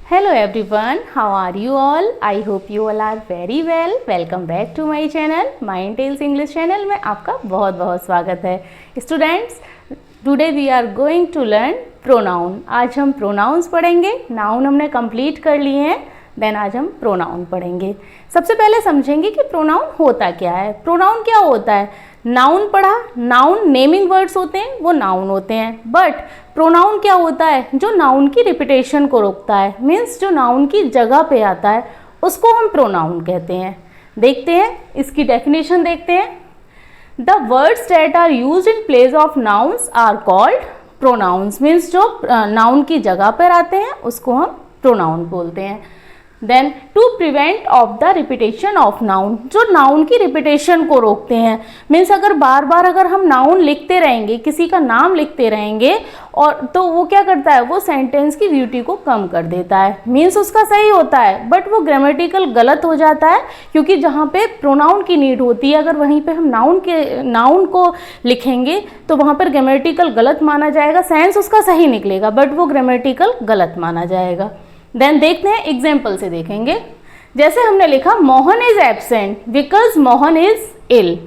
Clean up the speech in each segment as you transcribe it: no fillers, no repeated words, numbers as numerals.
Hello everyone, how are you all? I hope you all are very well. Welcome back to my channel, Mind Tales English channel में आपका बहुत बहुत स्वागत है। Students, today we are going to learn pronoun. आज हम pronouns पढ़ेंगे। Noun हमने complete कर लिए हैं, देन आज हम pronoun पढ़ेंगे। सबसे पहले समझेंगे कि pronoun होता क्या है। pronoun क्या होता है? नाउन पढ़ा, नाउन नेमिंग वर्ड्स होते हैं, वो नाउन होते हैं। बट प्रोनाउन क्या होता है? जो नाउन की रिपीटेशन को रोकता है, मीन्स जो नाउन की जगह पे आता है, उसको हम प्रोनाउन कहते हैं। देखते हैं इसकी डेफिनेशन देखते हैं। The words that are used in place of nouns are called pronouns. Means जो नाउन की जगह पर आते हैं उसको हम प्रोनाउन बोलते हैं। Then to prevent of the repetition of noun, जो नाउन की रिपीटेशन को रोकते हैं। मीन्स अगर बार बार अगर हम नाउन लिखते रहेंगे, किसी का नाम लिखते रहेंगे, और तो वो क्या करता है, वो सेंटेंस की ब्यूटी को कम कर देता है। मीन्स उसका सही होता है बट वो ग्रामेटिकल गलत हो जाता है, क्योंकि जहाँ पे प्रोनाउन की नीड होती है, अगर वहीं पे हम नाउन को लिखेंगे तो वहाँ पर ग्रामेटिकल गलत माना जाएगा। सेंस उसका सही निकलेगा बट वो ग्रामेटिकल गलत माना जाएगा। देन देखते हैं एग्जाम्पल से देखेंगे। जैसे हमने लिखा Mohan is absent because Mohan is ill.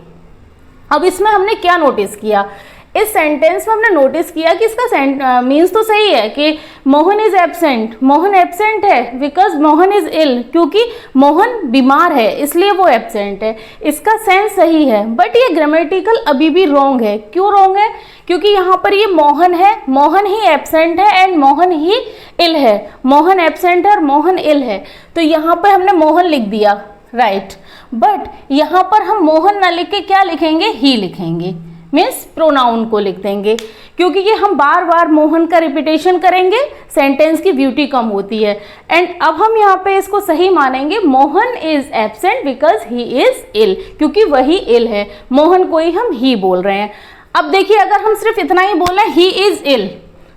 अब इसमें हमने क्या नोटिस किया, इस सेंटेंस में हमने नोटिस किया कि इसका मीन्स तो सही है कि Mohan is absent, Mohan absent है बिकॉज मोहन इज इल, क्योंकि मोहन बीमार है इसलिए वो एब्सेंट है। इसका सेंस सही है बट ये ग्रामेटिकल अभी भी रॉन्ग है। क्यों रॉन्ग है? क्योंकि यहाँ पर ये मोहन है, मोहन ही एब्सेंट है एंड मोहन ही इल है। मोहन एब्सेंट है और मोहन इल है, तो यहाँ पर हमने मोहन लिख दिया, राइट। बट यहाँ पर हम मोहन ना लिख के क्या लिखेंगे, ही लिखेंगे। मीन्स प्रोनाउन को लिख देंगे, क्योंकि ये हम बार बार मोहन का रिपीटेशन करेंगे, सेंटेंस की ब्यूटी कम होती है। एंड अब हम यहाँ पे इसको सही मानेंगे, Mohan is absent because he is ill, क्योंकि वही इल है। मोहन को ही हम ही बोल रहे हैं। अब देखिए, अगर हम सिर्फ इतना ही बोलें ही इज इल,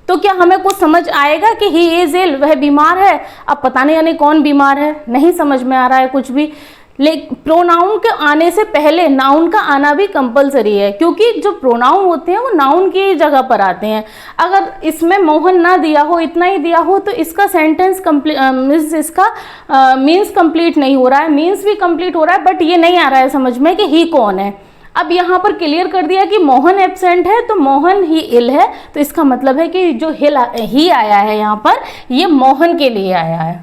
तो क्या हमें कुछ समझ आएगा कि ही इज इल, वह बीमार है? अब पता नहीं यानी कौन बीमार है, नहीं समझ में आ रहा है कुछ भी। लेकिन प्रोनाउन के आने से पहले नाउन का आना भी कंपलसरी है, क्योंकि जो प्रोनाउन होते हैं वो नाउन की जगह पर आते हैं। अगर इसमें मोहन ना दिया हो, इतना ही दिया हो, तो इसका सेंटेंस मीन्स इसका मीन्स कंप्लीट नहीं हो रहा है। मीन्स भी कंप्लीट हो रहा है बट ये नहीं आ रहा है समझ में कि ही कौन है। अब यहाँ पर क्लियर कर दिया कि मोहन एब्सेंट है तो मोहन ही इल है, तो इसका मतलब है कि जो ही आया है यहाँ पर, ये मोहन के लिए आया है।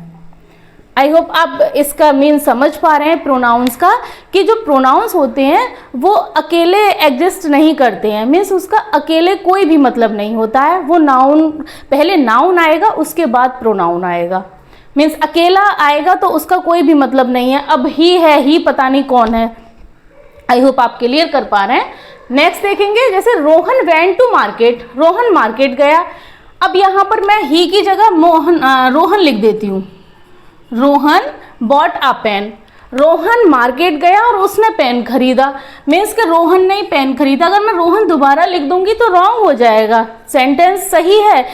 आई होप आप इसका मीन समझ पा रहे हैं प्रोनाउंस का, कि जो प्रोनाउंस होते हैं वो अकेले एग्जिस्ट नहीं करते हैं। मीन्स उसका अकेले कोई भी मतलब नहीं होता है। वो नाउन, पहले नाउन आएगा उसके बाद प्रोनाउन आएगा। मीन्स अकेला आएगा तो उसका कोई भी मतलब नहीं है। अब ही है, ही पता नहीं कौन है। आई होप आप क्लियर कर पा रहे हैं। नेक्स्ट देखेंगे, जैसे Rohan went to market, Rohan market गया। अब यहाँ पर मैं ही की जगह रोहन लिख देती हूँ। Rohan bought a pen, Rohan market गया और उसने पेन खरीदा। मीन्स के रोहन ने पेन खरीदा। अगर मैं रोहन दोबारा लिख दूंगी तो रॉन्ग हो जाएगा, सेंटेंस सही है,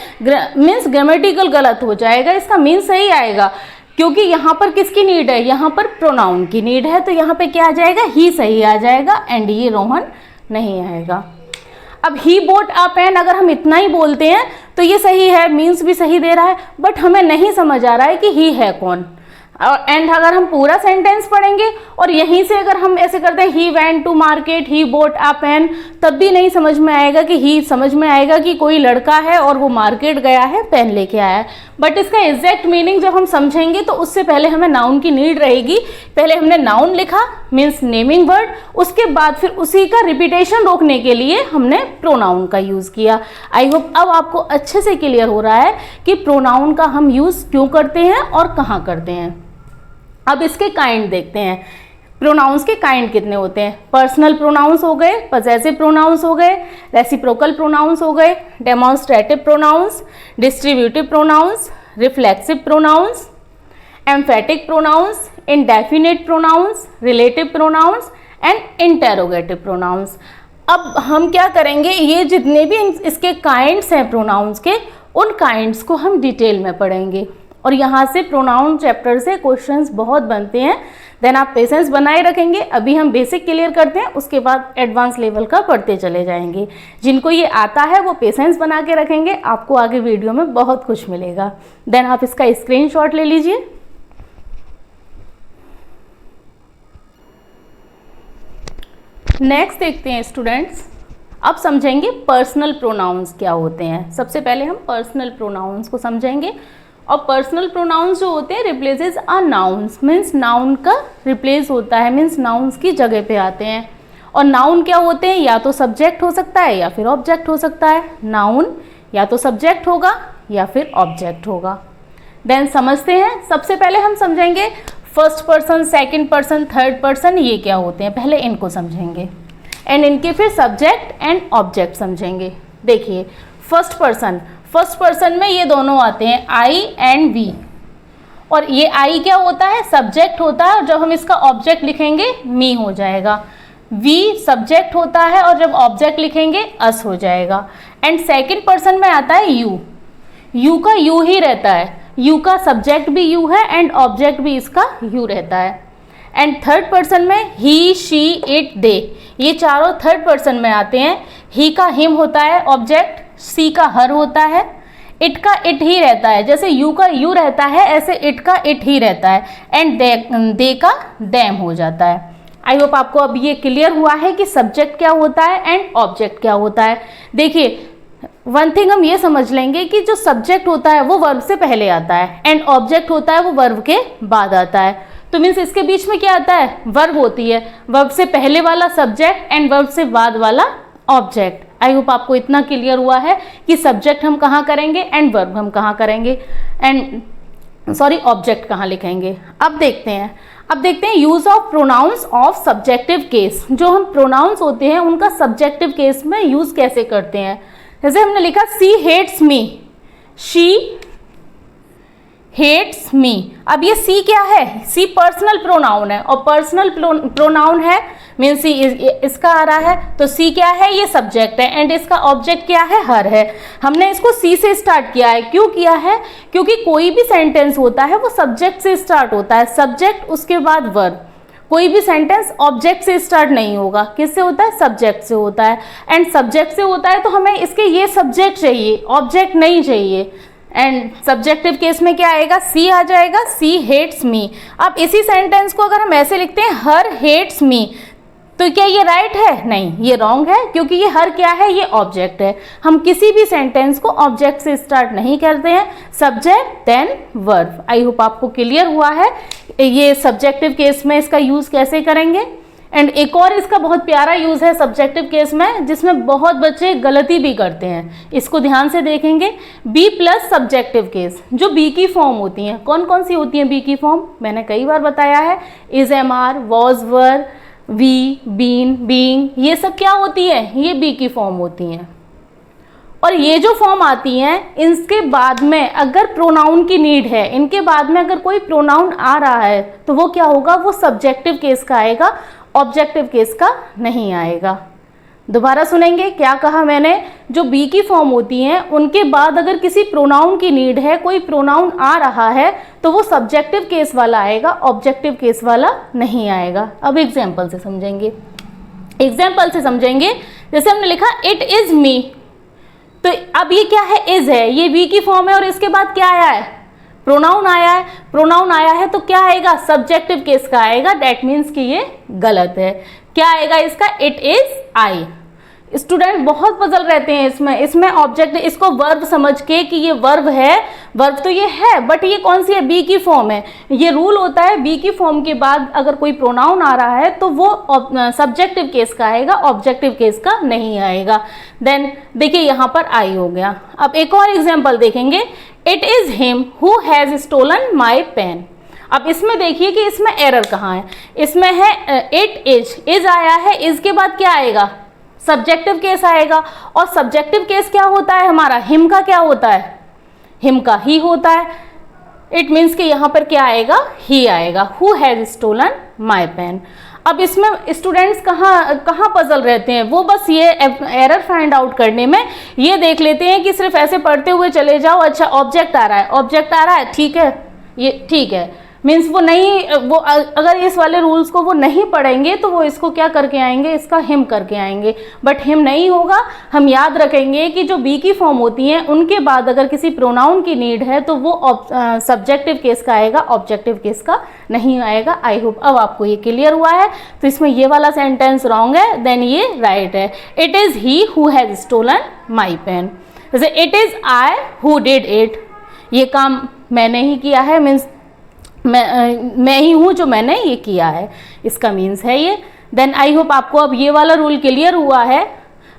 मीन्स ग्रामेटिकल गलत हो जाएगा। इसका मीन्स सही आएगा, क्योंकि यहाँ पर किसकी नीड है, यहाँ पर प्रोनाउन की नीड है, तो यहाँ पे क्या आ जाएगा, ही सही आ जाएगा एंड ये रोहन नहीं आएगा। अब ही बोट अ पेन, अगर हम इतना ही बोलते हैं तो ये सही है, मीन्स भी सही दे रहा है, बट हमें नहीं समझ आ रहा है कि ही है कौन। और एंड अगर हम पूरा सेंटेंस पढ़ेंगे और यहीं से अगर हम ऐसे करते हैं he went to market, he bought a pen, तब भी नहीं समझ में आएगा कि ही, समझ में आएगा कि कोई लड़का है और वो मार्केट गया है, पेन लेके आया है। बट इसका एग्जैक्ट मीनिंग जब हम समझेंगे तो उससे पहले हमें नाउन की नीड रहेगी। पहले हमने नाउन लिखा, मीन्स नेमिंग वर्ड, उसके बाद फिर उसी का रिपीटेशन रोकने के लिए हमने प्रोनाउन का यूज़ किया। आई होप अब आपको अच्छे से क्लियर हो रहा है कि प्रोनाउन का हम यूज़ क्यों करते हैं और कहाँ करते हैं। अब इसके काइंड देखते हैं। प्रोनाउंस के काइंड कितने होते हैं? पर्सनल प्रोनाउंस हो गए, पजेसिव प्रोनाउंस हो गए, रेसिप्रोकल प्रोनाउंस हो गए, demonstrative pronouns, distributive pronouns, reflexive pronouns, emphatic pronouns, indefinite pronouns, relative pronouns and interrogative pronouns. अब हम क्या करेंगे, ये जितने भी इसके काइंड्स हैं प्रोनाउंस के, उन काइंड्स को हम डिटेल में पढ़ेंगे और यहाँ से प्रोनाउन चैप्टर से क्वेश्चंस बहुत बनते हैं। देन आप पेशेंस बनाए रखेंगे। अभी हम बेसिक क्लियर करते हैं, उसके बाद एडवांस लेवल का पढ़ते चले जाएंगे। जिनको ये आता है वो पेशेंस बना के रखेंगे, आपको आगे वीडियो में बहुत कुछ मिलेगा। देन आप इसका स्क्रीनशॉट ले लीजिए। नेक्स्ट देखते हैं स्टूडेंट्स, अब समझेंगे पर्सनल प्रोनाउंस क्या होते हैं। सबसे पहले हम पर्सनल प्रोनाउंस को समझेंगे। और पर्सनल प्रोनाउंस जो होते हैं रिप्लेसेस अ नाउन्स, मीन्स नाउन का रिप्लेस होता है, मीन्स नाउन्स की जगह पे आते हैं। और नाउन क्या होते हैं, या तो सब्जेक्ट हो सकता है या फिर ऑब्जेक्ट हो सकता है। नाउन या तो सब्जेक्ट होगा या फिर ऑब्जेक्ट होगा। देन समझते हैं। सबसे पहले हम समझेंगे first person, second person, third person ये क्या होते हैं, पहले इनको समझेंगे एंड इनके फिर सब्जेक्ट एंड ऑब्जेक्ट समझेंगे। देखिए फर्स्ट पर्सन में ये दोनों आते हैं, आई एंड वी। और ये आई क्या होता है, सब्जेक्ट होता है, और जब हम इसका ऑब्जेक्ट लिखेंगे मी हो जाएगा। वी सब्जेक्ट होता है और जब ऑब्जेक्ट लिखेंगे अस हो जाएगा। एंड सेकंड पर्सन में आता है यू। यू का यू ही रहता है, यू का सब्जेक्ट भी यू है एंड ऑब्जेक्ट भी इसका यू रहता है। एंड थर्ड पर्सन में ही, शी, इट, दे, ये चारों थर्ड पर्सन में आते हैं। ही का हिम होता है ऑब्जेक्ट, सी का हर होता है, इट का इट ही रहता है, जैसे यू का यू रहता है ऐसे इट का इट ही रहता है। एंड दे का देम हो जाता है। आई होप आपको अब ये क्लियर हुआ है कि सब्जेक्ट क्या होता है एंड ऑब्जेक्ट क्या होता है। देखिए वन थिंग हम ये समझ लेंगे कि जो सब्जेक्ट होता है वो वर्ब से पहले आता है एंड ऑब्जेक्ट होता है वो वर्ब के बाद आता है। तो मीन्स इसके बीच में क्या आता है, वर्ब होती है। वर्ब से पहले वाला सब्जेक्ट एंड वर्ब से बाद वाला ऑब्जेक्ट। आई होप आपको इतना क्लियर हुआ है कि सब्जेक्ट हम कहाँ करेंगे एंड वर्ब हम कहाँ करेंगे एंड ऑब्जेक्ट कहाँ लिखेंगे। अब देखते हैं use of pronouns of subjective case. जो हम प्रोनाउंस होते हैं उनका सब्जेक्टिव केस में यूज कैसे करते हैं। जैसे हमने लिखा she hates me, she hates me. अब ये सी क्या है, सी पर्सनल प्रोनाउन है, और पर्सनल प्रोनाउन है मीन्स सी इसका आ रहा है, तो सी क्या है, ये सब्जेक्ट है एंड इसका ऑब्जेक्ट क्या है, हर है। हमने इसको सी से स्टार्ट किया है, क्यों किया है, क्योंकि कोई भी सेंटेंस होता है वो सब्जेक्ट से स्टार्ट होता है, सब्जेक्ट उसके बाद वर्ब। कोई भी सेंटेंस ऑब्जेक्ट से स्टार्ट नहीं होगा, किससे होता है, सब्जेक्ट से होता है। एंड सब्जेक्ट से होता है तो हमें इसके ये सब्जेक्ट चाहिए, ऑब्जेक्ट नहीं चाहिए। एंड सब्जेक्टिव केस में क्या आएगा, सी आ जाएगा, सी हेट्स मी। अब इसी सेंटेंस को अगर हम ऐसे लिखते हैं हर हेट्स मी, तो क्या ये राइट है, नहीं ये रॉन्ग है, क्योंकि ये हर क्या है, ये ऑब्जेक्ट है। हम किसी भी सेंटेंस को ऑब्जेक्ट से स्टार्ट नहीं करते हैं, subject then verb. I hope आपको क्लियर हुआ है ये सब्जेक्टिव केस में इसका यूज कैसे करेंगे। एंड एक और इसका बहुत प्यारा यूज है सब्जेक्टिव केस में, जिसमें बहुत बच्चे गलती भी करते हैं, इसको ध्यान से देखेंगे। बी प्लस सब्जेक्टिव केस, जो बी की फॉर्म होती हैं, कौन कौन सी होती हैं बी की फॉर्म, मैंने कई बार बताया है, is, am, are, was, were, be, been, being, ये सब क्या होती है, ये बी की फॉर्म होती हैं। और ये जो फॉर्म आती हैं इनके बाद में अगर प्रोनाउन की नीड है, इनके बाद में अगर कोई प्रोनाउन आ रहा है तो वो क्या होगा, वो सब्जेक्टिव केस का आएगा, ऑब्जेक्टिव केस का नहीं आएगा। दोबारा सुनेंगे क्या कहा मैंने, जो बी की फॉर्म होती हैं उनके बाद अगर किसी प्रोनाउन की नीड है, कोई प्रोनाउन आ रहा है तो वो सब्जेक्टिव केस वाला आएगा, ऑब्जेक्टिव केस वाला नहीं आएगा। अब एग्जाम्पल से समझेंगे, जैसे हमने लिखा इट इज मी, तो अब ये क्या है, इज है, ये वी की फॉर्म है और इसके बाद क्या आया है, प्रोनाउन आया है, तो क्या आएगा, सब्जेक्टिव केस का आएगा। दैट मीन्स कि ये गलत है। क्या आएगा इसका, इट इज आई। स्टूडेंट बहुत पजल रहते हैं इसमें ऑब्जेक्ट, इसको वर्ब समझ के कि ये वर्ब है, वर्ब तो ये है बट ये कौन सी है, बी की फॉर्म है। ये रूल होता है बी की फॉर्म के बाद अगर कोई प्रोनाउन आ रहा है तो वो सब्जेक्टिव केस का आएगा, ऑब्जेक्टिव केस का नहीं आएगा। देन देखिए यहाँ पर आई हो गया। अब एक और एग्जाम्पल देखेंगे, it is him who has stolen my pen. अब इसमें देखिए कि इसमें एरर कहाँ है, इसमें है इट इज आया है, इज के बाद क्या आएगा, सब्जेक्टिव केस आएगा। और सब्जेक्टिव केस क्या होता है हमारा, हिम का क्या होता है, हिम का ही होता है। इट मीन्स कि यहाँ पर क्या आएगा, ही आएगा, who has stolen my pen. अब इसमें स्टूडेंट्स कहाँ पजल रहते हैं, वो बस ये एरर फाइंड आउट करने में ये देख लेते हैं कि सिर्फ ऐसे पढ़ते हुए चले जाओ, अच्छा ऑब्जेक्ट आ रहा है, ठीक है, ये ठीक है, मीन्स वो अगर इस वाले रूल्स को वो नहीं पढ़ेंगे तो वो इसको क्या करके आएंगे, इसका हिम करके आएंगे, बट हिम नहीं होगा। हम याद रखेंगे कि जो बी की फॉर्म होती हैं उनके बाद अगर किसी प्रोनाउन की नीड है तो वो सब्जेक्टिव केस का आएगा, ऑब्जेक्टिव केस का नहीं आएगा। आई होप अब आपको ये क्लियर हुआ है। तो इसमें ये वाला सेंटेंस रॉन्ग है, देन ये राइट है। It is he who has stolen my pen. जैसे it is I who did it, ये काम मैंने ही किया है, मीन्स मैं ही हूँ जो मैंने ये किया है, इसका मीन्स है ये। देन आई होप आपको अब ये वाला रूल क्लियर हुआ है।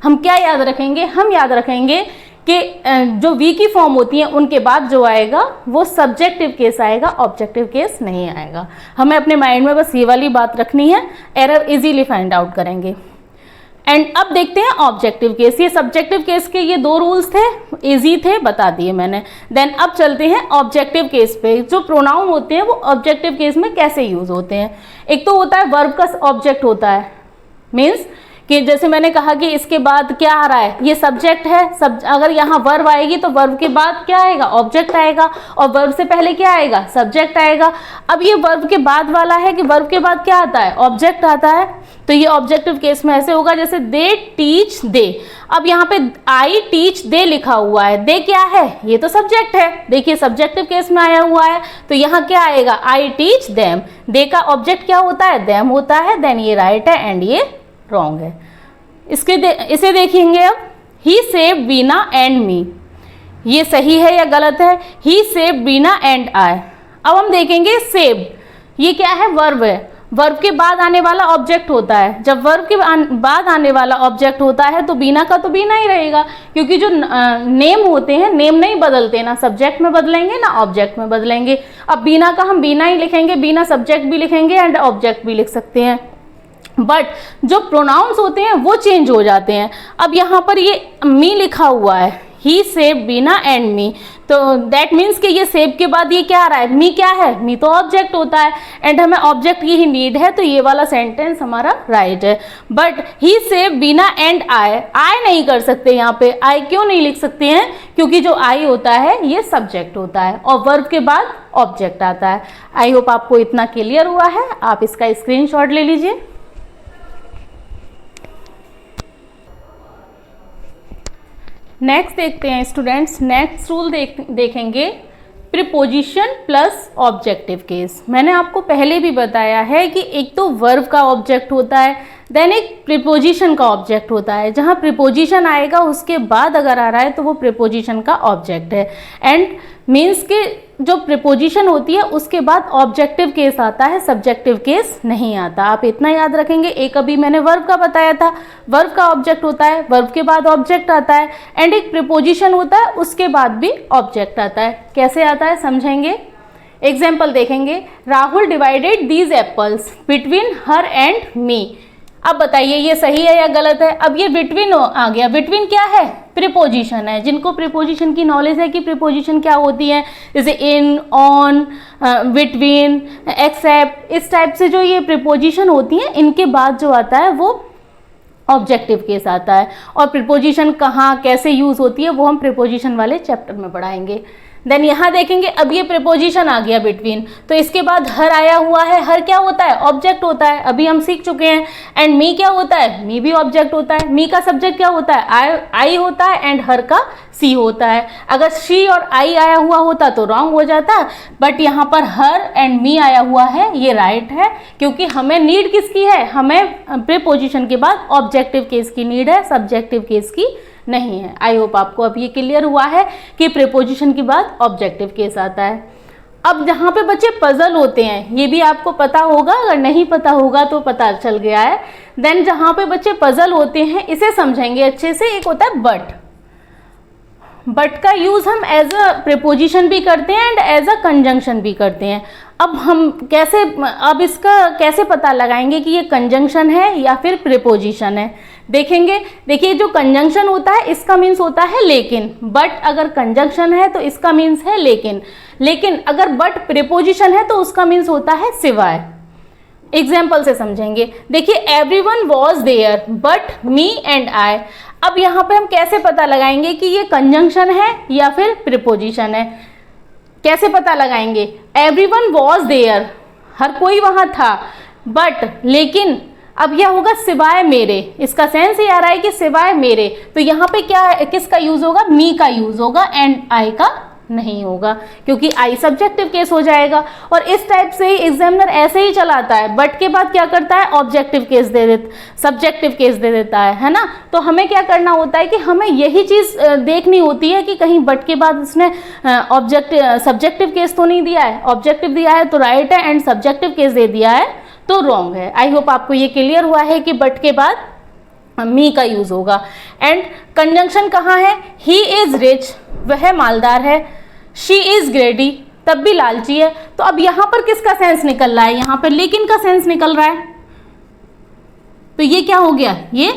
हम क्या याद रखेंगे, हम याद रखेंगे कि जो वी की फॉर्म होती है उनके बाद जो आएगा वो सब्जेक्टिव केस आएगा, ऑब्जेक्टिव केस नहीं आएगा। हमें अपने माइंड में बस ये वाली बात रखनी है, एरर इजीली फाइंड आउट करेंगे। एंड अब देखते हैं ऑब्जेक्टिव केस। ये सब्जेक्टिव केस के ये 2 रूल्स थे, इजी थे, बता दिए मैंने। देन अब चलते हैं ऑब्जेक्टिव केस पे। जो प्रोनाउन होते हैं वो ऑब्जेक्टिव केस में कैसे यूज होते हैं। एक तो होता है वर्ब का ऑब्जेक्ट होता है, मीन्स कि जैसे मैंने कहा कि इसके बाद क्या आ रहा है, ये सब्जेक्ट है, अगर यहाँ वर्ब आएगी तो वर्ब के बाद क्या आएगा, ऑब्जेक्ट आएगा, और वर्ब से पहले क्या आएगा, सब्जेक्ट आएगा। अब ये वर्ब के बाद वाला है कि वर्ब के बाद क्या आता है, ऑब्जेक्ट आता है। तो ये ऑब्जेक्टिव केस में ऐसे होगा जैसे दे टीच दे। अब यहाँ पे आई टीच दे लिखा हुआ है, दे क्या है, ये तो सब्जेक्ट है, देखिए सब्जेक्टिव केस में आया हुआ है, तो यहाँ क्या आएगा, आई टीच देम। दे का ऑब्जेक्ट क्या होता है, देम होता है। देन ये राइट है एंड ये रॉन्ग है। इसे देखेंगे अब, ही सेव्ड बीना एंड मी, ये सही है या गलत है, ही सेव्ड बीना एंड आई। अब हम देखेंगे सेव्ड, ये क्या है, वर्ब है, वर्ब के बाद आने वाला ऑब्जेक्ट होता है। जब वर्ब के बाद आने वाला ऑब्जेक्ट होता है तो बीना का तो बीना ही रहेगा, क्योंकि जो नेम होते हैं, नेम नहीं बदलते, ना सब्जेक्ट में बदलेंगे ना ऑब्जेक्ट में बदलेंगे। अब बीना का हम बीना ही लिखेंगे, बीना सब्जेक्ट भी लिखेंगे एंड ऑब्जेक्ट भी लिख सकते हैं, बट जो प्रोनाउंस होते हैं वो चेंज हो जाते हैं। अब यहाँ पर ये मी लिखा हुआ है, ही सेव्ड बीना एंड मी, तो दैट मीन्स कि ये सेव के बाद ये क्या आ रहा है, मी क्या है, मी तो ऑब्जेक्ट होता है एंड हमें ऑब्जेक्ट की ही नीड है, तो ये वाला सेंटेंस हमारा राइट है। But he saved Bina and I नहीं कर सकते यहाँ पे। आई क्यों नहीं लिख सकते हैं, क्योंकि जो आई होता है ये सब्जेक्ट होता है और वर्ब के बाद ऑब्जेक्ट आता है। आई होप आपको इतना क्लियर हुआ है, आप इसका स्क्रीनशॉट ले लीजिए। नेक्स्ट देखते हैं स्टूडेंट्स, नेक्स्ट रूल देखेंगे प्रीपोजिशन प्लस ऑब्जेक्टिव केस। मैंने आपको पहले भी बताया है कि एक तो वर्ब का ऑब्जेक्ट होता है, देन एक प्रीपोजिशन का ऑब्जेक्ट होता है। जहाँ प्रीपोजिशन आएगा उसके बाद अगर आ रहा है तो वो प्रीपोजिशन का ऑब्जेक्ट है। एंड मीन्स के जो प्रीपोजिशन होती है उसके बाद ऑब्जेक्टिव केस आता है, सब्जेक्टिव केस नहीं आता। आप इतना याद रखेंगे। एक अभी मैंने वर्ब का बताया था, वर्ब का ऑब्जेक्ट होता है, वर्ब के बाद ऑब्जेक्ट आता है, एंड एक प्रीपोजिशन होता है उसके बाद भी ऑब्जेक्ट आता है। कैसे आता है समझेंगे, एग्जाम्पल देखेंगे। Rahul divided these apples between her and me. अब बताइए ये सही है या गलत है। अब ये बिटवीन आ गया, बिटवीन क्या है, प्रीपोजिशन है। जिनको प्रीपोजिशन की नॉलेज है कि प्रीपोजिशन क्या होती है, जैसे इन, ऑन, बिटवीन, एक्सेप्ट, इस टाइप से जो ये प्रीपोजिशन होती हैं इनके बाद जो आता है वो ऑब्जेक्टिव केस आता है। और प्रीपोजिशन कहाँ कैसे यूज होती है वो हम प्रीपोजिशन वाले चैप्टर में पढ़ाएंगे। देन यहाँ देखेंगे, अब ये प्रीपोजिशन आ गया बिटवीन, तो इसके बाद हर आया हुआ है। हर क्या होता है, ऑब्जेक्ट होता है, अभी हम सीख चुके हैं। एंड मी क्या होता है, मी भी ऑब्जेक्ट होता है। मी का सब्जेक्ट क्या होता है, आई होता है, एंड हर का सी होता है। अगर शी और आई आया हुआ होता तो रॉन्ग हो जाता, बट यहाँ पर हर एंड मी आया हुआ है, ये राइट है, क्योंकि हमें नीड किसकी है, हमें प्रीपोजिशन के बाद ऑब्जेक्टिव केस की नीड है, सब्जेक्टिव केस की नहीं है। आई होप आपको अब ये क्लियर हुआ है कि प्रीपोजिशन के बाद ऑब्जेक्टिव केस आता है। अब जहाँ पे बच्चे पजल होते हैं, ये भी आपको पता होगा, अगर नहीं पता होगा तो पता चल गया है। देन जहाँ पे बच्चे पजल होते हैं इसे समझेंगे अच्छे से। एक होता है बट, बट का यूज हम एज अ प्रीपोजिशन भी करते हैं एंड एज अ कंजंक्शन भी करते हैं। अब हम कैसे, अब इसका कैसे पता लगाएंगे कि ये कंजंक्शन है या फिर प्रीपोजिशन है, देखेंगे। देखिए जो कंजंक्शन होता है इसका मीन्स होता है लेकिन, बट अगर कंजंक्शन है तो इसका मीन्स है लेकिन। लेकिन अगर बट प्रीपोजिशन है तो उसका मीन्स होता है सिवाय। एग्जाम्पल से समझेंगे। देखिए everyone was there but me and I. अब यहाँ पे हम कैसे पता लगाएंगे कि ये कंजंक्शन है या फिर प्रीपोजिशन है? कैसे पता लगाएंगे? एवरीवन वॉज देयर, हर कोई वहां था, बट लेकिन अब यह होगा सिवाय मेरे, इसका सेंस ये आ रहा है कि सिवाय मेरे, तो यहाँ पे क्या किसका यूज होगा? मी का यूज होगा एंड आई का नहीं होगा, क्योंकि आई सब्जेक्टिव केस हो जाएगा। और इस टाइप से ही एग्जामिनर ऐसे ही चलाता है, बट के बाद क्या करता है? ऑब्जेक्टिव केस दे देता, सब्जेक्टिव केस दे देता है ना। तो हमें क्या करना होता है कि हमें यही चीज देखनी होती है कि कहीं बट के बाद उसने सब्जेक्टिव केस तो नहीं दिया है। ऑब्जेक्टिव दिया है तो राइट है, एंड सब्जेक्टिव केस दे दिया है तो रॉन्ग है। आई होप आपको ये क्लियर हुआ है कि बट के बाद मी का यूज होगा। एंड कंजंक्शन कहाँ है? ही इज रिच, वह मालदार है। शी इज ग्रेडी, तब भी लालची है। तो अब यहां पर किसका सेंस निकल रहा है? यहां पर लेकिन का सेंस निकल रहा है, तो ये क्या हो गया? ये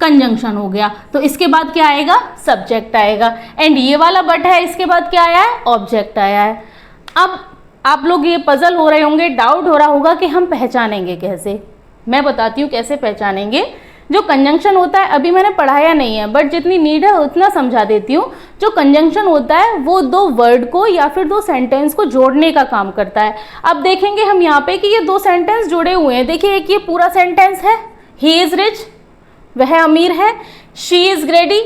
कंजंक्शन हो गया। तो इसके बाद क्या आएगा? सब्जेक्ट आएगा। एंड ये वाला बट है, इसके बाद क्या आया है? ऑब्जेक्ट आया है। अब आप लोग ये पजल हो रहे होंगे, डाउट हो रहा होगा कि हम पहचानेंगे कैसे। मैं बताती हूँ कैसे पहचानेंगे। जो कंजंक्शन होता है अभी मैंने पढ़ाया नहीं है, बट जितनी नीड है उतना समझा देती हूँ। जो कंजंक्शन होता है वो दो वर्ड को या फिर दो सेंटेंस को जोड़ने का काम करता है। अब देखेंगे हम यहाँ पे कि ये दो सेंटेंस जुड़े हुए हैं। देखिए एक ये पूरा सेंटेंस है, ही इज रिच, वह अमीर है। शी इज ग्रेडी,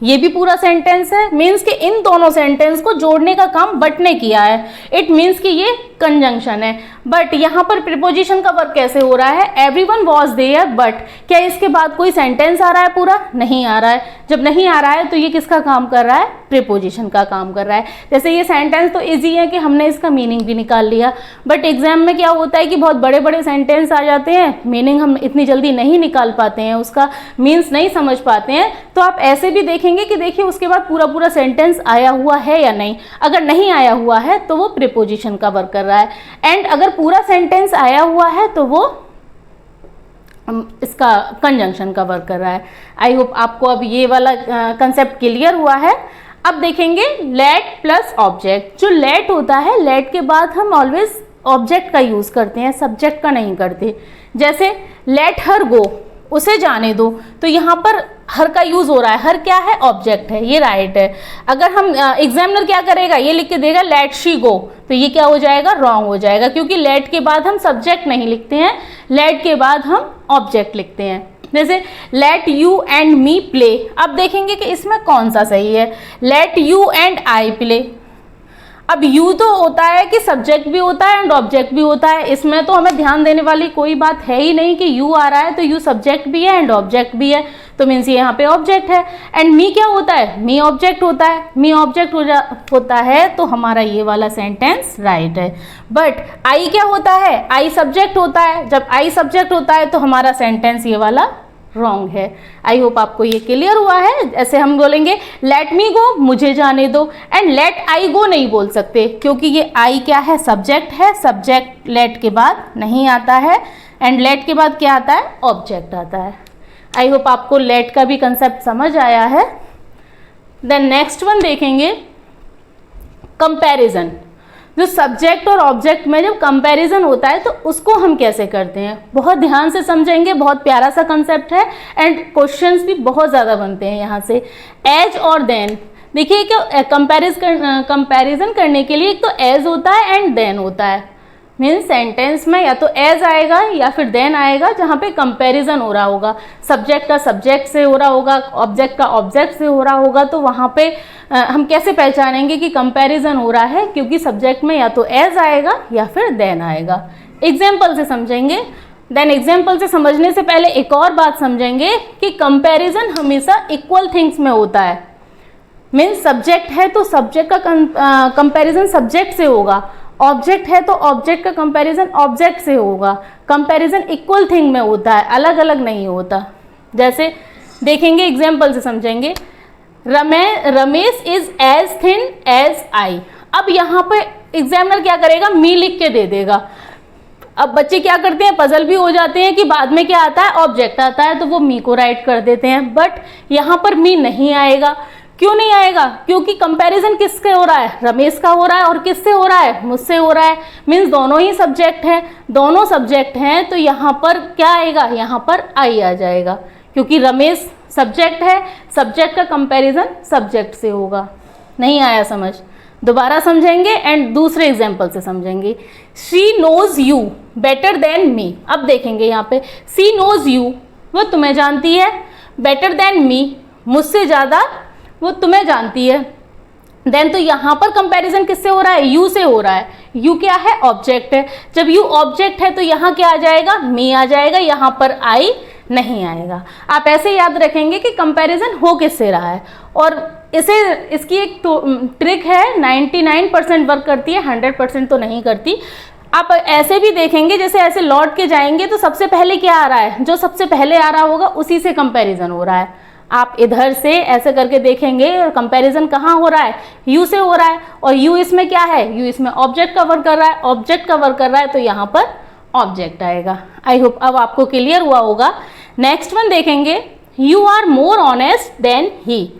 ये भी पूरा सेंटेंस है। मीन्स कि इन दोनों सेंटेंस को जोड़ने का काम बट ने किया है। इट मीन्स कि ये कंजंक्शन है। बट यहाँ पर प्रीपोजिशन का वर्क कैसे हो रहा है? एवरीवन वॉज देयर बट, क्या इसके बाद कोई सेंटेंस आ रहा है? पूरा नहीं आ रहा है। जब नहीं आ रहा है तो ये किसका काम कर रहा है? प्रीपोजिशन का काम कर रहा है। जैसे ये सेंटेंस तो इजी है कि हमने इसका मीनिंग भी निकाल लिया, बट एग्जाम में क्या होता है कि बहुत बड़े बड़े सेंटेंस आ जाते हैं, मीनिंग हम इतनी जल्दी नहीं निकाल पाते हैं, उसका मीन्स नहीं समझ पाते हैं। तो आप ऐसे भी देखेंगे कि देखिए उसके बाद पूरा पूरा सेंटेंस आया हुआ है या नहीं। अगर नहीं आया हुआ है तो वो प्रीपोजिशन का वर्क कर रहा है, एंड अगर पूरा सेंटेंस आया हुआ है तो वो इसका कंजंक्शन का वर्क कर रहा है। आई होप आपको अब ये वाला कंसेप्ट क्लियर हुआ है। अब देखेंगे लेट प्लस ऑब्जेक्ट। जो लेट होता है, लेट के बाद हम ऑलवेज ऑब्जेक्ट का यूज करते हैं, सब्जेक्ट का नहीं करते। जैसे लेट हर गो, उसे जाने दो, तो यहाँ पर हर का यूज हो रहा है। हर क्या है? ऑब्जेक्ट है, ये राइट है। अगर हम एग्जामिनर क्या करेगा? ये लिख के देगा लेट शी गो, तो ये क्या हो जाएगा? रॉन्ग हो जाएगा, क्योंकि लेट के बाद हम सब्जेक्ट नहीं लिखते हैं, लेट के बाद हम ऑब्जेक्ट लिखते हैं। जैसे let you and me play. अब देखेंगे कि इसमें कौन सा सही है। Let you and I play. अब यू तो होता है कि सब्जेक्ट भी होता है एंड ऑब्जेक्ट भी होता है, इसमें तो हमें ध्यान देने वाली कोई बात है ही नहीं कि यू आ रहा है तो यू सब्जेक्ट भी है एंड ऑब्जेक्ट भी है, तो मीन्स ये यहाँ पे ऑब्जेक्ट है। एंड मी क्या होता है? मी ऑब्जेक्ट होता है। मी ऑब्जेक्ट होता है तो हमारा ये वाला सेंटेंस राइट है। बट आई क्या होता है? आई सब्जेक्ट होता है। जब आई सब्जेक्ट होता है तो हमारा सेंटेंस ये वाला रॉन्ग है। आई होप आपको ये क्लियर हुआ है। ऐसे हम बोलेंगे लेट मी गो, मुझे जाने दो, एंड लेट आई गो नहीं बोल सकते, क्योंकि ये आई क्या है? सब्जेक्ट है। सब्जेक्ट लेट के बाद नहीं आता है, एंड लेट के बाद क्या आता है? ऑब्जेक्ट आता है। आई होप आपको लेट का भी कंसेप्ट समझ आया है। देन नेक्स्ट वन देखेंगे कंपैरिजन। जो सब्जेक्ट और ऑब्जेक्ट में जब कंपैरिजन होता है तो उसको हम कैसे करते हैं, बहुत ध्यान से समझेंगे। बहुत प्यारा सा कंसेप्ट है, एंड क्वेश्चंस भी बहुत ज़्यादा बनते हैं यहाँ से। एज और देन, देखिए कि कंपैरिजन करने के लिए एक तो एज होता है एंड देन होता है। मीन्स सेंटेंस में या तो एज आएगा या फिर देन आएगा, जहाँ पे कंपैरिजन हो रहा होगा। सब्जेक्ट का सब्जेक्ट से हो रहा होगा, ऑब्जेक्ट का ऑब्जेक्ट से हो रहा होगा, तो वहाँ पे हम कैसे पहचानेंगे कि कंपैरिजन हो रहा है? क्योंकि सब्जेक्ट में या तो एज आएगा या फिर देन आएगा। एग्जाम्पल से समझेंगे। देन एग्जाम्पल से समझने से पहले एक और बात समझेंगे कि कंपैरिजन हमेशा इक्वल थिंग्स में होता है। मीन्स सब्जेक्ट है तो सब्जेक्ट का कंपैरिजन सब्जेक्ट से होगा, ऑब्जेक्ट है तो ऑब्जेक्ट का कंपैरिजन ऑब्जेक्ट से होगा। कंपैरिजन इक्वल थिंग में होता है, अलग अलग नहीं होता। जैसे देखेंगे एग्जाम्पल से समझेंगे। Ramesh is as thin as I. अब यहाँ पे एग्जामिनर क्या करेगा? मी लिख के दे देगा। अब बच्चे क्या करते हैं? पजल भी हो जाते हैं कि बाद में क्या आता है? ऑब्जेक्ट आता है, तो वो मी को राइट कर देते हैं। बट यहाँ पर मी नहीं आएगा, क्यों नहीं आएगा? क्योंकि कंपैरिजन किससे हो रहा है? रमेश का हो रहा है। और किससे हो रहा है? मुझसे हो रहा है। मीन्स दोनों ही सब्जेक्ट हैं, दोनों सब्जेक्ट हैं, तो यहाँ पर क्या आएगा? यहाँ पर आई आ जाएगा, क्योंकि रमेश सब्जेक्ट है, सब्जेक्ट का कंपैरिजन सब्जेक्ट से होगा। नहीं आया समझ? दोबारा समझेंगे एंड दूसरे एग्जाम्पल से समझेंगे। She knows you better than me. अब देखेंगे यहाँ पे, शी नोज यू, वो तुम्हें जानती है, बेटर देन मी, मुझसे ज़्यादा वो तुम्हें जानती है। देन तो यहाँ पर कंपैरिजन किससे हो रहा है? यू से हो रहा है। यू क्या है? ऑब्जेक्ट है। जब यू ऑब्जेक्ट है तो यहाँ क्या आ जाएगा? मी आ जाएगा, यहाँ पर आई नहीं आएगा। आप ऐसे याद रखेंगे कि कंपैरिजन हो किससे रहा है। और इसकी एक ट्रिक है, 99% वर्क करती है, 100% तो नहीं करती। आप ऐसे भी देखेंगे, जैसे ऐसे लौट के जाएंगे तो सबसे पहले क्या आ रहा है? जो सबसे पहले आ रहा होगा उसी से कंपैरिजन हो रहा है। आप इधर से ऐसे करके देखेंगे और कंपैरिजन कहाँ हो रहा है? यू से हो रहा है। और यू इसमें क्या है? यू इसमें ऑब्जेक्ट का वर्क कर रहा है। ऑब्जेक्ट का वर्क कर रहा है तो यहाँ पर ऑब्जेक्ट आएगा। आई होप अब आपको क्लियर हुआ होगा। नेक्स्ट वन देखेंगे, you are more honest than he.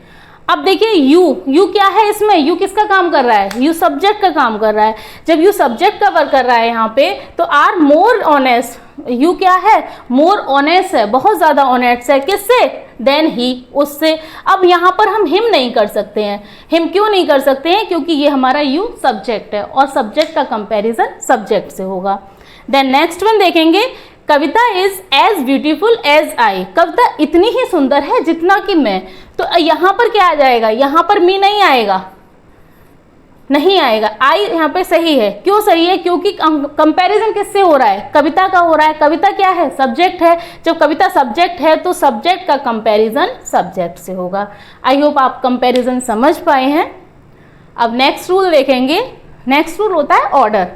अब देखिए यू क्या है इसमें? यू किसका काम कर रहा है? यू सब्जेक्ट का काम कर रहा है। जब यू सब्जेक्ट का वर्क कर रहा है यहाँ पे, तो आर मोर ऑनेस्ट, यू क्या है? मोर ऑनेस्ट है, बहुत ज़्यादा ऑनेस्ट है। किससे? देन ही, उससे। अब यहाँ पर हम हिम नहीं कर सकते हैं। हिम क्यों नहीं कर सकते हैं? क्योंकि ये हमारा यू सब्जेक्ट है और सब्जेक्ट का कंपैरिजन सब्जेक्ट से होगा। देन नेक्स्ट वन देखेंगे, Kavita is as beautiful as I. Kavita इतनी ही सुंदर है जितना कि मैं। तो यहाँ पर क्या आ जाएगा? यहाँ पर मी नहीं आएगा, नहीं आएगा। आई यहाँ पे सही है। क्यों सही है? क्योंकि कंपैरिजन किससे हो रहा है? कविता का हो रहा है। कविता क्या है? सब्जेक्ट है। जब कविता सब्जेक्ट है तो सब्जेक्ट का कंपैरिजन सब्जेक्ट से होगा। आई होप आप कंपैरिजन समझ पाए हैं। अब नेक्स्ट रूल देखेंगे। नेक्स्ट रूल होता है ऑर्डर।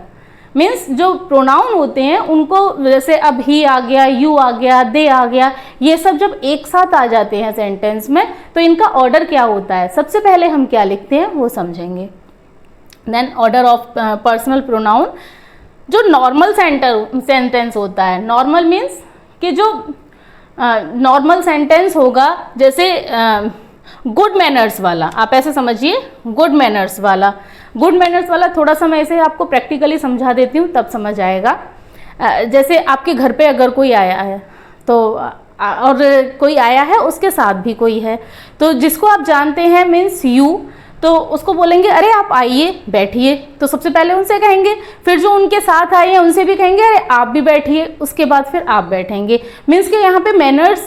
मीन्स जो प्रोनाउन होते हैं उनको, जैसे अब ही आ गया, यू आ गया, दे आ गया, ये सब जब एक साथ आ जाते हैं सेंटेंस में तो इनका ऑर्डर क्या होता है? सबसे पहले हम क्या लिखते हैं वो समझेंगे। Then order of personal pronoun. जो नॉर्मल सेंटेंस होता है, नॉर्मल मीन्स कि जो नॉर्मल सेंटेंस होगा, जैसे गुड मैनर्स वाला, आप ऐसे समझिए, गुड मैनर्स वाला। गुड मैनर्स वाला थोड़ा सा मैं इसे आपको प्रैक्टिकली समझा देती हूँ, तब समझ आएगा। जैसे आपके घर पे अगर कोई आया है तो और कोई आया है उसके साथ भी कोई है, तो जिसको आप जानते हैं मीन्स यू, तो उसको बोलेंगे अरे आप आइए बैठिए, तो सबसे पहले उनसे कहेंगे। फिर जो उनके साथ आए हैं उनसे भी कहेंगे अरे आप भी बैठिए, उसके बाद फिर आप बैठेंगे। मीन्स कि यहाँ पे मैनर्स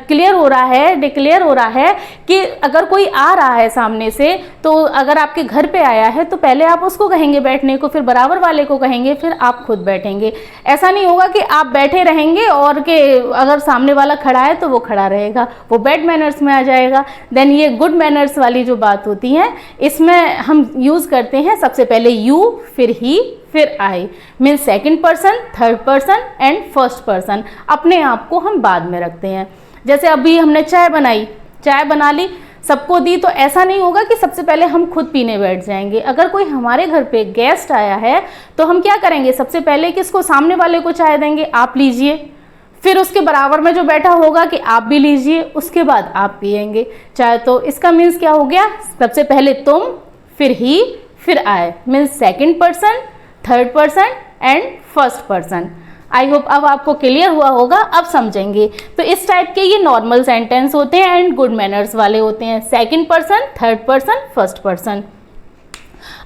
क्लियर हो रहा है, डिक्लेयर हो रहा है कि अगर कोई आ रहा है सामने से, तो अगर आपके घर पे आया है तो पहले आप उसको कहेंगे बैठने को, फिर बराबर वाले को कहेंगे, फिर आप खुद बैठेंगे। ऐसा नहीं होगा कि आप बैठे रहेंगे और कि अगर सामने वाला खड़ा है तो वो खड़ा रहेगा, वो बैड मैनर्स में आ जाएगा। देन ये गुड मैनर्स वाली जो बात होती है इसमें हम यूज़ करते हैं सबसे पहले यू, फिर ही, फिर I. Means second person, third person and first person. अपने आप को हम बाद में रखते हैं। जैसे अभी हमने चाय बनाई, चाय बना ली, सबको दी, तो ऐसा नहीं होगा कि सबसे पहले हम खुद पीने बैठ जाएंगे। अगर कोई हमारे घर पे गेस्ट आया है तो हम क्या करेंगे? सबसे पहले किसको? सामने वाले को चाय देंगे, आप लीजिए। फिर उसके बराबर में जो बैठा होगा कि आप भी लीजिए, उसके बाद आप पिएंगे चाय। तो इसका मीन्स क्या हो गया? सबसे पहले तुम, फिर ही, फिर आए। Means second person, third person and first person. I hope अब आपको क्लियर हुआ होगा, अब समझेंगे। तो इस टाइप के ये नॉर्मल सेंटेंस होते हैं एंड गुड मैनर्स वाले होते हैं। Second person, third person, first person.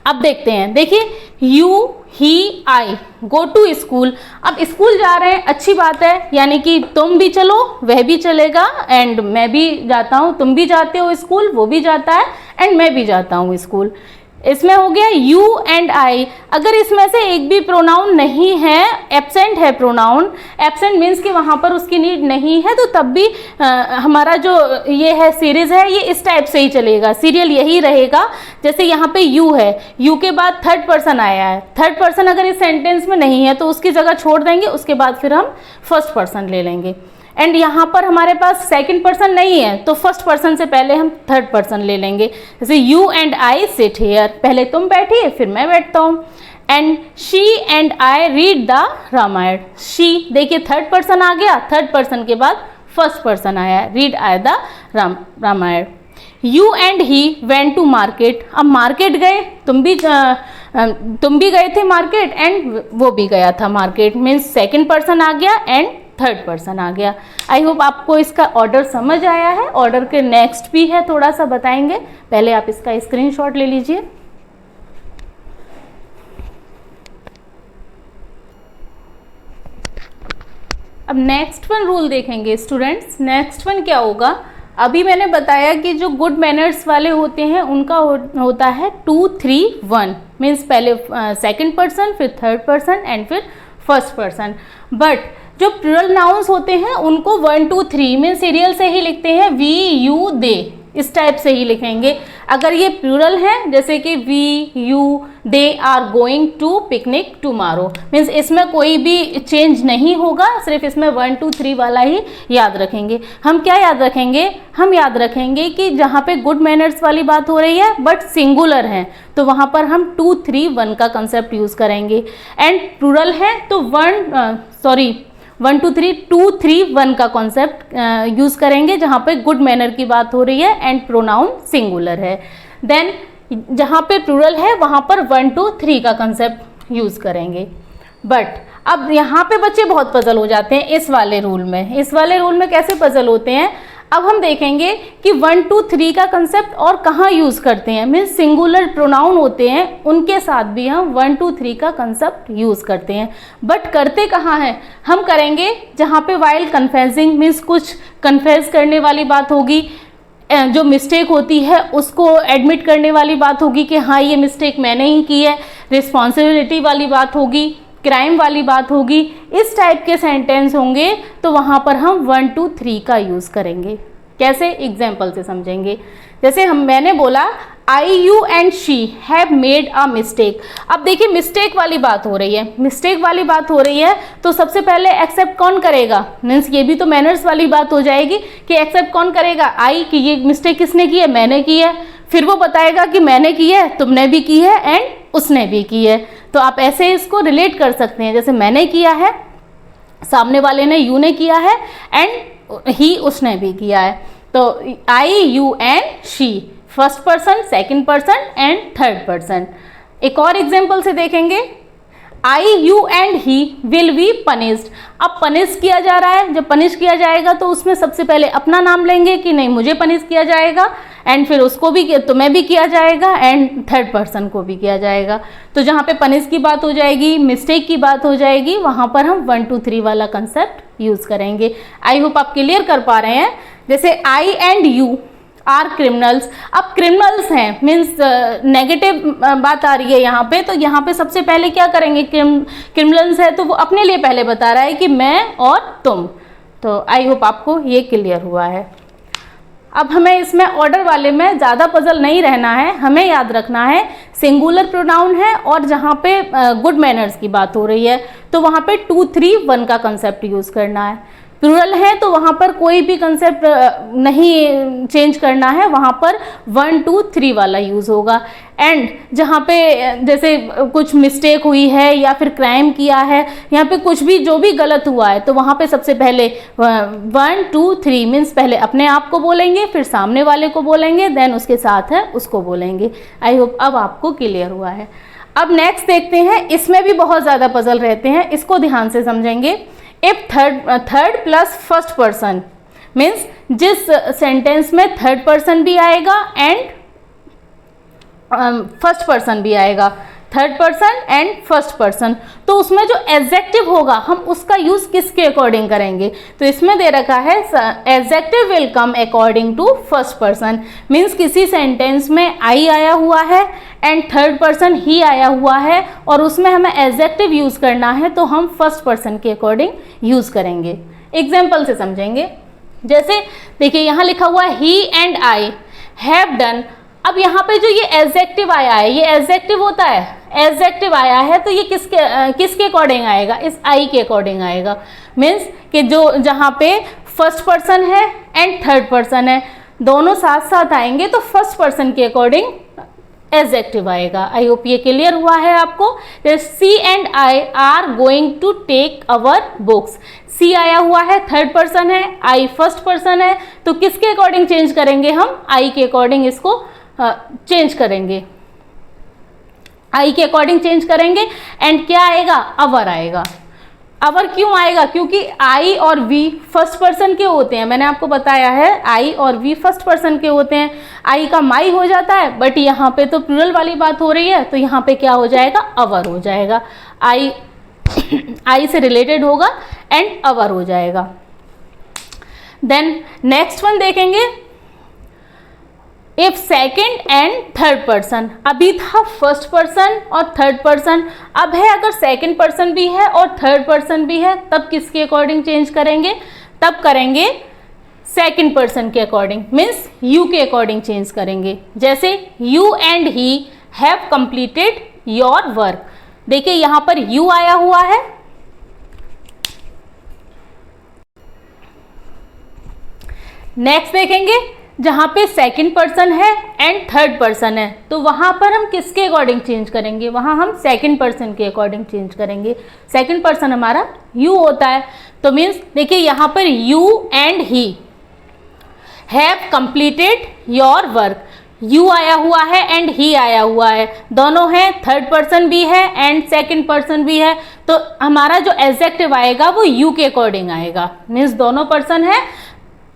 अब देखते हैं, देखिए you, he, I go to school. अब स्कूल जा रहे हैं, अच्छी बात है, यानी कि तुम भी चलो, वह भी चलेगा, एंड मैं भी जाता हूँ, तुम भी जाते हो स्कूल, वो भी जाता है, एंड मैं भी जाता हूँ स्कूल। इसमें हो गया यू एंड आई। अगर इसमें से एक भी प्रोनाउन नहीं है, एब्सेंट है प्रोनाउन, एब्सेंट मीन्स कि वहाँ पर उसकी नीड नहीं है, तो तब भी हमारा जो ये है सीरीज है, ये इस टाइप से ही चलेगा, सीरियल यही रहेगा। जैसे यहाँ पे यू है, यू के बाद थर्ड पर्सन आया है, थर्ड पर्सन अगर इस सेंटेंस में नहीं है तो उसकी जगह छोड़ देंगे, उसके बाद फिर हम फर्स्ट पर्सन ले लेंगे। एंड यहाँ पर हमारे पास सेकंड पर्सन नहीं है तो फर्स्ट पर्सन से पहले हम थर्ड पर्सन ले लेंगे। जैसे you and I sit here, पहले तुम बैठिए फिर मैं बैठता हूँ। And she and I read the Ramayan. She, देखिए थर्ड पर्सन आ गया, थर्ड पर्सन के बाद फर्स्ट पर्सन आया, रीड आया the Ramayan. You and he went to market. अब मार्केट गए, तुम भी गए थे मार्केट एंड वो भी गया था मार्केट, मीन्स सेकंड पर्सन आ गया एंड थर्ड पर्सन आ गया। आई होप आपको इसका ऑर्डर समझ आया है। ऑर्डर के नेक्स्ट भी है, थोड़ा सा बताएंगे, पहले आप इसका स्क्रीनशॉट ले लीजिए। अब नेक्स्ट वन रूल देखेंगे स्टूडेंट्स। नेक्स्ट वन क्या होगा, अभी मैंने बताया कि जो गुड मैनर्स वाले होते हैं उनका होता है 2 3 1, मीन्स पहले सेकंड पर्सन, फिर थर्ड पर्सन एंड फिर फर्स्ट पर्सन। बट जो प्लूरल नाउन्स होते हैं उनको 1 2 3 मीन्स सीरियल से ही लिखते हैं, वी यू दे, इस टाइप से ही लिखेंगे। अगर ये प्लूरल है जैसे कि we you they are going to picnic tomorrow, means इसमें कोई भी चेंज नहीं होगा, सिर्फ इसमें 1 2 3 वाला ही याद रखेंगे। हम क्या याद रखेंगे, हम याद रखेंगे कि जहाँ पे गुड मैनर्स वाली बात हो रही है बट सिंगुलर है तो वहाँ पर हम 2 3 1 का कंसेप्ट यूज़ करेंगे। एंड प्लूरल है तो 1 2 3 2 3 1 का कॉन्सेप्ट यूज़ करेंगे जहाँ पे गुड मैनर की बात हो रही है एंड प्रोनाउन सिंगुलर है। देन जहाँ पे प्लूरल है वहाँ पर 1 2 3 का कंसेप्ट यूज़ करेंगे। बट अब यहाँ पे बच्चे बहुत पजल हो जाते हैं इस वाले रूल में। इस वाले रूल में कैसे पजल होते हैं, अब हम देखेंगे कि 1 2 3 का कंसेप्ट और कहाँ यूज़ करते हैं, मीन्स सिंगुलर प्रोनाउन होते हैं उनके साथ भी हम 1 2 3 का कंसेप्ट यूज़ करते हैं। बट करते कहाँ हैं, हम करेंगे जहाँ पे वाइल कन्फेसिंग, मीन्स कुछ कन्फेस करने वाली बात होगी, जो मिस्टेक होती है उसको एडमिट करने वाली बात होगी कि हाँ ये मिस्टेक मैंने ही की है, रिस्पॉन्सिबिलिटी वाली बात होगी, क्राइम वाली बात होगी, इस टाइप के सेंटेंस होंगे तो वहाँ पर हम 1 2 3 का यूज़ करेंगे। कैसे, एग्जाम्पल से समझेंगे। जैसे मैंने बोला I you and she have made a mistake. अब देखिए मिस्टेक वाली बात हो रही है, मिस्टेक वाली बात हो रही है तो सबसे पहले एक्सेप्ट कौन करेगा, मीन्स ये भी तो मैनर्स वाली बात हो जाएगी कि एक्सेप्ट कौन करेगा, आई कि ये मिस्टेक किसने की है, मैंने की है। फिर वो बताएगा कि मैंने की है, तुमने भी की है एंड उसने भी की है। तो आप ऐसे इसको रिलेट कर सकते हैं, जैसे मैंने किया है, सामने वाले ने यू ने किया है एंड ही उसने भी किया है। तो I you and she, first person, second person and third person. एक और एग्जांपल से देखेंगे, I you and he will be punished. अब पनिश किया जा रहा है, जब पनिश किया जाएगा तो उसमें सबसे पहले अपना नाम लेंगे कि नहीं मुझे पनिश किया जाएगा, एंड फिर उसको भी तुम्हें भी किया जाएगा एंड थर्ड पर्सन को भी किया जाएगा। तो जहाँ पे पनिश की बात हो जाएगी, मिस्टेक की बात हो जाएगी, वहाँ पर हम 1 2 3 वाला कंसेप्ट यूज़ करेंगे। आई होप आप क्लियर कर पा रहे हैं। जैसे आई एंड यू आर क्रिमिनल्स। अब क्रिमिनल्स हैं मीन्स नेगेटिव बात आ रही है यहाँ पे, तो यहाँ पे सबसे पहले क्या करेंगे, क्रिमिनल्स है तो वो अपने लिए पहले बता रहा है कि मैं और तुम। तो आई होप आपको ये क्लियर हुआ है। अब हमें इसमें ऑर्डर वाले में ज़्यादा पजल नहीं रहना है, हमें याद रखना है सिंगुलर प्रोनाउन है और जहाँ पे गुड मैनर्स की बात हो रही है तो वहाँ पे 2 3 1 का कंसेप्ट यूज़ करना है। प्लूरल है तो वहाँ पर कोई भी कंसेप्ट नहीं चेंज करना है, वहाँ पर 1 2 3 वाला यूज़ होगा। एंड जहाँ पे जैसे कुछ मिस्टेक हुई है या फिर क्राइम किया है, यहाँ पे कुछ भी जो भी गलत हुआ है तो वहाँ पे सबसे पहले 1 2 3 मीन्स पहले अपने आप को बोलेंगे, फिर सामने वाले को बोलेंगे, देन उसके साथ है उसको बोलेंगे। आई होप अब आपको क्लियर हुआ है। अब नेक्स्ट देखते हैं, इसमें भी बहुत ज़्यादा पजल रहते हैं, इसको ध्यान से समझेंगे। If third plus first person means जिस सेंटेंस में थर्ड पर्सन भी आएगा एंड फर्स्ट पर्सन भी आएगा, third person and first person, तो उसमें जो एडजेक्टिव होगा हम उसका यूज़ किसके अकॉर्डिंग करेंगे। तो इसमें दे रखा है adjective will come according to first person, means किसी सेंटेंस में आई आया हुआ है एंड थर्ड पर्सन ही आया हुआ है और उसमें हमें एडजेक्टिव यूज़ करना है तो हम फर्स्ट पर्सन के अकॉर्डिंग यूज़ करेंगे। एग्जाम्पल से समझेंगे। जैसे देखिए यहाँ लिखा हुआ है ही एंड आई हैव डन। अब यहाँ पे जो ये एडजेक्टिव आया है, ये एडजेक्टिव होता है, एडजेक्टिव आया है तो ये किसके अकॉर्डिंग आएगा, इस आई के अकॉर्डिंग आएगा। मीन्स कि जो जहाँ पे फर्स्ट पर्सन है एंड थर्ड पर्सन है दोनों साथ साथ आएंगे तो फर्स्ट पर्सन के अकॉर्डिंग एडजेक्टिव आएगा। आई होप ये क्लियर हुआ है आपको। She and I are going to take our books. She आया हुआ है, थर्ड पर्सन है, आई फर्स्ट पर्सन है, तो किसके अकॉर्डिंग चेंज करेंगे हम? आई के अकॉर्डिंग इसको चेंज करेंगे, आई के अकॉर्डिंग चेंज करेंगे। एंड क्या आएगा? अवर आएगा। अवर क्यों आएगा? क्योंकि आई और वी फर्स्ट पर्सन के होते हैं, मैंने आपको बताया है आई और वी फर्स्ट पर्सन के होते हैं। आई का माई हो जाता है, बट यहाँ पे तो प्लूरल वाली बात हो रही है, तो यहाँ पे क्या हो जाएगा? अवर हो जाएगा। आई आई से रिलेटेड होगा एंड अवर हो जाएगा। देन नेक्स्ट वन देखेंगे, if second and third person. अभी था फर्स्ट पर्सन और थर्ड पर्सन, अब है अगर सेकेंड पर्सन भी है और थर्ड पर्सन भी है, तब किसके अकॉर्डिंग चेंज करेंगे? तब करेंगे सेकेंड पर्सन के अकॉर्डिंग, मीन्स यू के अकॉर्डिंग चेंज करेंगे। जैसे you and he have completed your work. देखिए यहां पर यू आया हुआ है, नेक्स्ट देखेंगे जहां पे सेकंड पर्सन है एंड थर्ड पर्सन है, तो वहां पर हम किसके अकॉर्डिंग चेंज करेंगे? वहां हम सेकंड पर्सन के अकॉर्डिंग चेंज करेंगे। सेकंड पर्सन हमारा यू होता है, तो मीन्स देखिए यहां पर you and he have completed your work. You आया हुआ है एंड ही आया हुआ है, दोनों हैं, थर्ड पर्सन भी है एंड सेकंड पर्सन भी है, तो हमारा जो एडजेक्टिव आएगा वो यू के अकॉर्डिंग आएगा, मीन्स दोनों पर्सन है।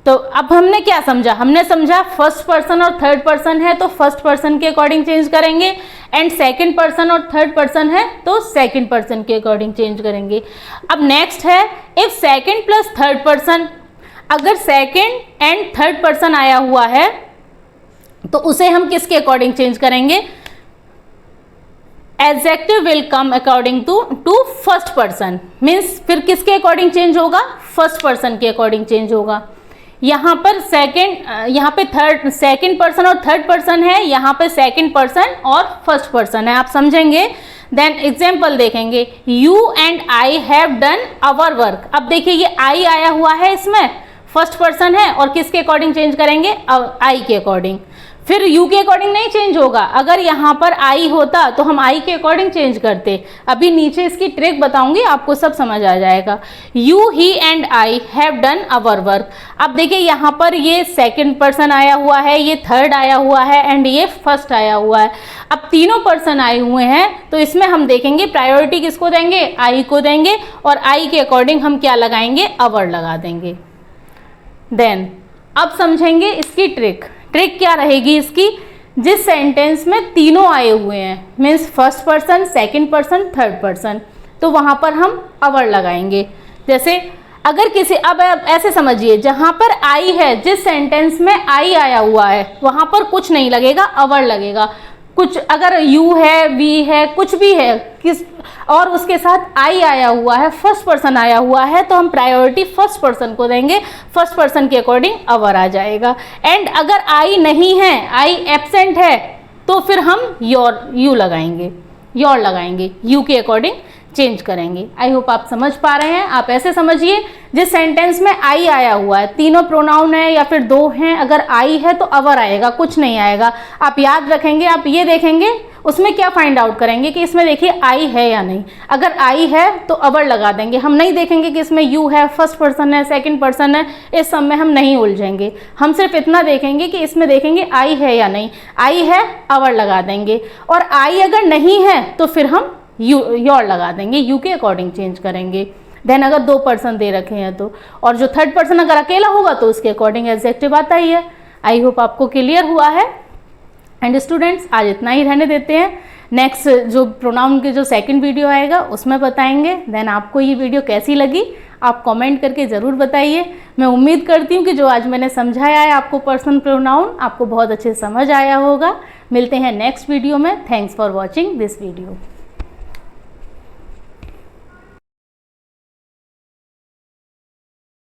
तो अब हमने क्या समझा? हमने समझा फर्स्ट पर्सन और थर्ड पर्सन है तो फर्स्ट पर्सन के अकॉर्डिंग चेंज करेंगे, एंड सेकंड पर्सन और थर्ड पर्सन है तो सेकंड पर्सन के अकॉर्डिंग चेंज करेंगे। अब नेक्स्ट है, if second plus third person. अगर सेकंड एंड थर्ड पर्सन आया हुआ है तो उसे हम किसके अकॉर्डिंग चेंज करेंगे? Adjective will come according to first person, means फिर किसके अकॉर्डिंग चेंज होगा? फर्स्ट पर्सन के अकॉर्डिंग चेंज होगा। यहाँ पर यहाँ पे सेकंड पर्सन और थर्ड पर्सन है, यहाँ पे सेकंड पर्सन और फर्स्ट पर्सन है, आप समझेंगे। देन एग्जाम्पल देखेंगे, you and I have done our work. अब देखिए ये आई आया हुआ है, इसमें फर्स्ट पर्सन है और किसके अकॉर्डिंग चेंज करेंगे? आई के अकॉर्डिंग। फिर यू के अकॉर्डिंग नहीं चेंज होगा, अगर यहाँ पर आई होता तो हम आई के अकॉर्डिंग चेंज करते। अभी नीचे इसकी ट्रिक बताऊंगी, आपको सब समझ आ जाएगा। You he and I have done our work. अब देखिए यहाँ पर ये सेकंड पर्सन आया हुआ है, ये थर्ड आया हुआ है एंड ये फर्स्ट आया हुआ है। अब तीनों पर्सन आए हुए हैं तो इसमें हम देखेंगे प्रायोरिटी किसको देंगे? आई को देंगे, और आई के अकॉर्डिंग हम क्या लगाएंगे? आवर लगा देंगे। देन अब समझेंगे इसकी ट्रिक। ट्रिक क्या रहेगी इसकी? जिस सेंटेंस में तीनों आए हुए हैं, means first person, second person, third person, तो वहां पर हम अवर लगाएंगे। जैसे अगर किसी, अब ऐसे समझिए, जहां पर आई है, जिस सेंटेंस में आई आया हुआ है वहां पर कुछ नहीं लगेगा, अवर लगेगा। कुछ अगर यू है, वी है, कुछ भी है, किस और उसके साथ आई आया हुआ है, फर्स्ट पर्सन आया हुआ है, तो हम प्रायोरिटी फर्स्ट पर्सन को देंगे, फर्स्ट पर्सन के अकॉर्डिंग अवर आ जाएगा। एंड अगर आई नहीं है, आई एब्सेंट है, तो फिर हम योर, यू लगाएंगे, योर लगाएंगे, यू के अकॉर्डिंग चेंज करेंगे। आई होप आप समझ पा रहे हैं। आप ऐसे समझिए, जिस सेंटेंस में आई आया हुआ है, तीनों प्रोनाउन है या फिर दो हैं, अगर आई है तो अवर आएगा, कुछ नहीं आएगा। आप याद रखेंगे, आप ये देखेंगे उसमें क्या फाइंड आउट करेंगे कि इसमें देखिए आई है या नहीं। अगर आई है तो अवर लगा देंगे, हम नहीं देखेंगे कि इसमें यू है, फर्स्ट पर्सन है, सेकंड पर्सन है, इस सब में हम नहीं उलझेंगे। हम सिर्फ इतना देखेंगे कि इसमें देखेंगे आई है या नहीं। आई है, अवर लगा देंगे, और आई अगर नहीं है तो फिर हम योर लगा देंगे, यू के अकॉर्डिंग चेंज करेंगे। देन अगर दो पर्सन दे रखे हैं तो, और जो थर्ड पर्सन अगर अकेला होगा तो उसके अकॉर्डिंग एडजेक्टिव आता ही है। आई होप आपको क्लियर हुआ है। एंड स्टूडेंट्स, आज इतना ही रहने देते हैं। नेक्स्ट जो प्रोनाउन के जो सेकंड वीडियो आएगा उसमें बताएंगे। देन आपको ये वीडियो कैसी लगी आप कमेंट करके ज़रूर बताइए। मैं उम्मीद करती हूँ कि जो आज मैंने समझाया है आपको पर्सन प्रोनाउन, आपको बहुत अच्छे से समझ आया होगा। मिलते हैं नेक्स्ट वीडियो में। Thanks for watching this video.